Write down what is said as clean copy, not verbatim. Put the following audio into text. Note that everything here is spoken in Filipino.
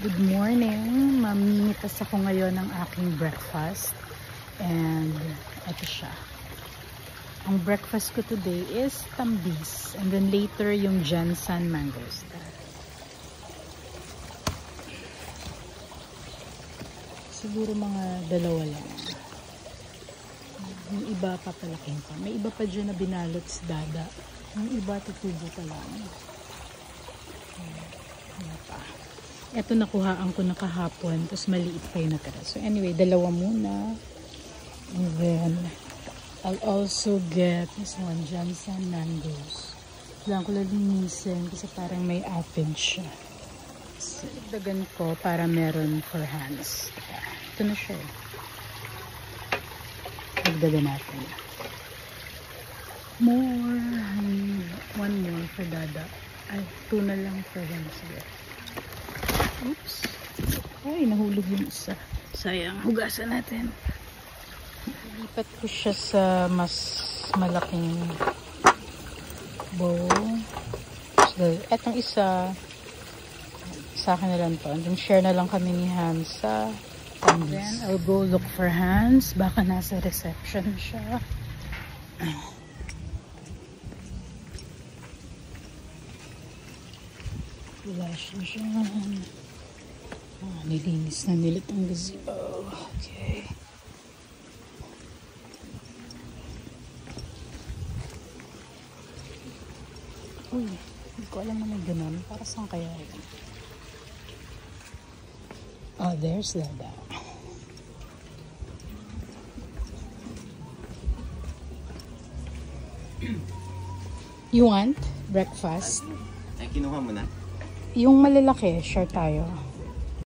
Good morning! Mamimitas ako ngayon ng aking breakfast. And ito siya. Ang breakfast ko today is tambis. And then later yung Jensen mangosteen. Siguro mga dalawa lang. Yung iba papalaking pa. May iba pa dyan na binalot sa dada. Yung iba tutubo pa lang. Ano pa? Ito nakuhaan ko na kahapon. Tapos maliit pa yung natira. So anyway, dalawa muna. And then I'll also get this one, Jensen mangoes. Kailangan ko lang linisin kasi parang may apple siya. So, dagan ko para meron for hands. Ito na siya. Dagdagan natin. More. One more for dada. Ay, two na lang for him. Sige. Oops. Ay, nahulog yung isa. Sayang. Hugasan natin. Lipat ko siya sa mas malaking bowl. So, etong isa sa akin na lang to. And then share na lang kami ni Hans sa tambis. Then I'll go look for Hans. Baka nasa reception siya. Wala siya dyan. Nilinis na nila itong gazebo. Okay. Uy, hindi ko alam na may ganun. Para saan kaya yun? Oh, there's Dada. You want breakfast? Ay, kinuha mo na? Yung malalaki, share tayo.